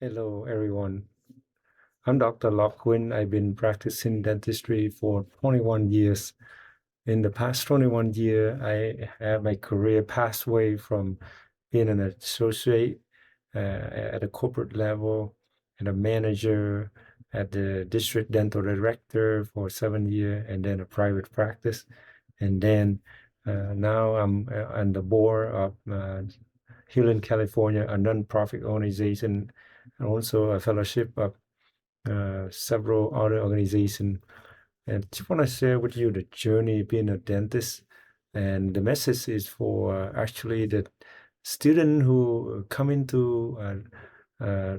Hello, everyone. I'm Dr. Lockwin. I've been practicing dentistry for 21 years. In the past 21 years, I have my career pathway from being an associate at a corporate level, and a manager at the district dental director for 7 years, and then a private practice. And then now I'm on the board of Healing California, a nonprofit organization, and also a fellowship of several other organizations. And just want to share with you the journey being a dentist. And the message is for actually the student who come into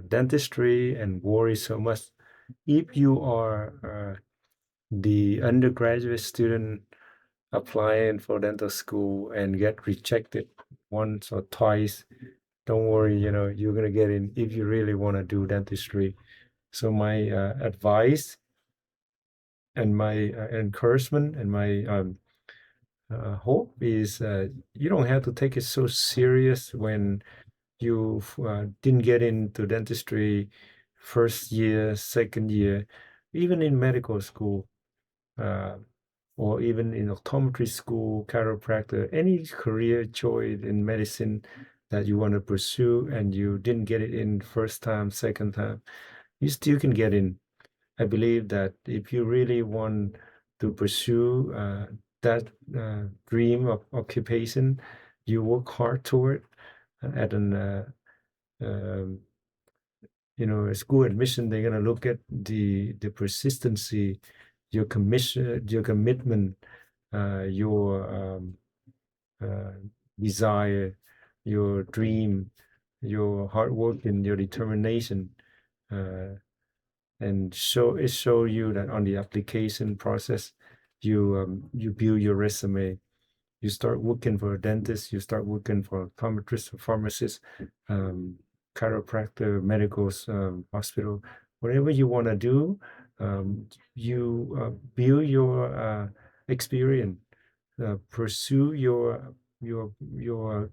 dentistry and worry so much. If you are the undergraduate student applying for dental school and get rejected once or twice, don't worry, you're gonna get in if you really want to do dentistry. So my advice and my encouragement and my hope is you don't have to take it so serious when you didn't get into dentistry first year, second year, even in medical school, uh, or even in optometry school, chiropractor, any career choice in medicine that you want to pursue and you didn't get it in first time, second time, you still can get in. I believe that if you really want to pursue that dream of occupation, you work hard toward at an um, school admission. They're gonna look at the persistency, your commission, your commitment, your uh, desire, your dream, your hard work, and your determination. Uh, and show you that on the application process, you build your resume. You start working for a dentist, you start working for a optometrist, a pharmacist, um, chiropractor, medical hospital, whatever you want to do. You build your experience, pursue your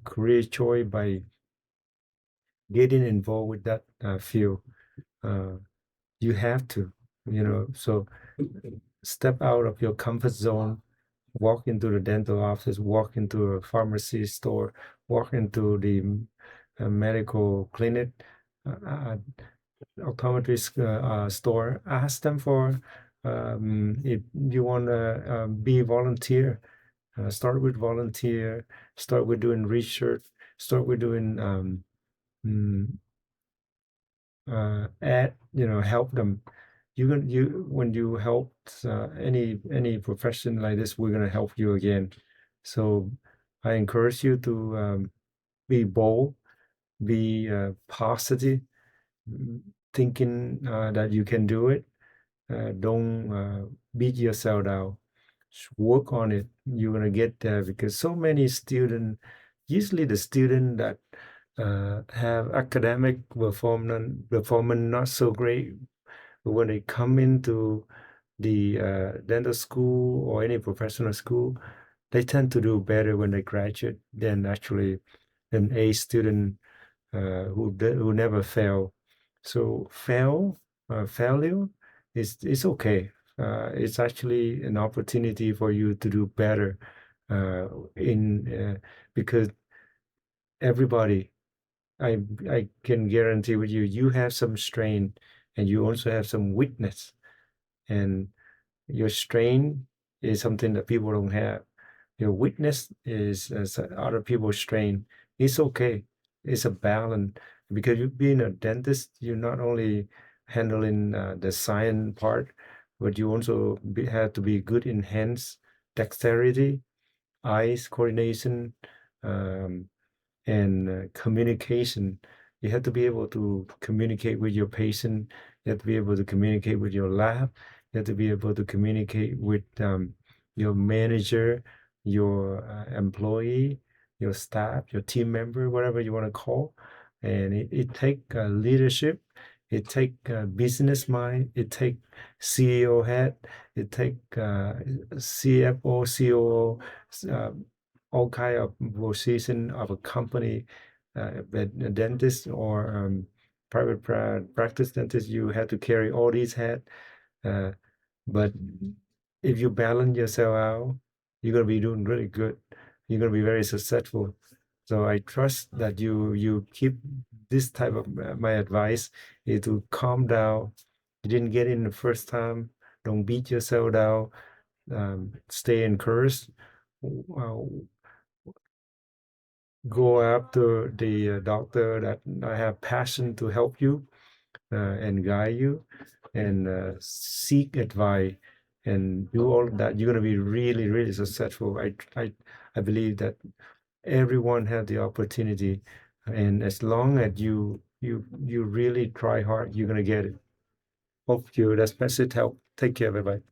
career choice by getting involved with that field. Uh, you have to, so step out of your comfort zone, walk into the dental office, walk into a pharmacy store, walk into the medical clinic, optometrist store. Ask them for if you want to be a volunteer. Start with volunteer, start with doing research, start with doing mm, help them. You when you help any profession like this, we're gonna help you again. So I encourage you to be bold, be positive, thinking that you can do it. Don't beat yourself down. Just work on it. You're gonna get there because so many students, usually the student that have academic performance not so great, but when they come into the dental school or any professional school, they tend to do better when they graduate than actually an A student who never fail. So failure is okay. It's actually an opportunity for you to do better uh, in because everybody, I can guarantee with you, you have some strength and you also have some weakness, and your strength is something that people don't have. Your weakness is other people's strength. It's okay. It's a balance because you being a dentist, you're not only handling the science part, but you also have to be good in hands, dexterity, eyes coordination, um, and communication. You have to be able to communicate with your patient. You have to be able to communicate with your lab. You have to be able to communicate with your manager, your employee, your staff, your team member, whatever you want to call. And it take leadership. It take business mind. It take CEO head. It take CFO, COO, all kind of position of a company, a dentist or private practice dentist, you have to carry all these hats. Uh, but if you balance yourself out, you're gonna be doing really good. You're gonna be very successful. So I trust that you keep this type of my advice is to calm down. You didn't get in the first time. Don't beat yourself down. Stay encouraged. Uh, go after the doctor that I have passion to help you and guide you and seek advice and do all of that. You're going to be really, really successful. I believe that everyone has the opportunity, and as long as you really try hard, you're going to get it. Hope you that's message help. Take care. Bye bye.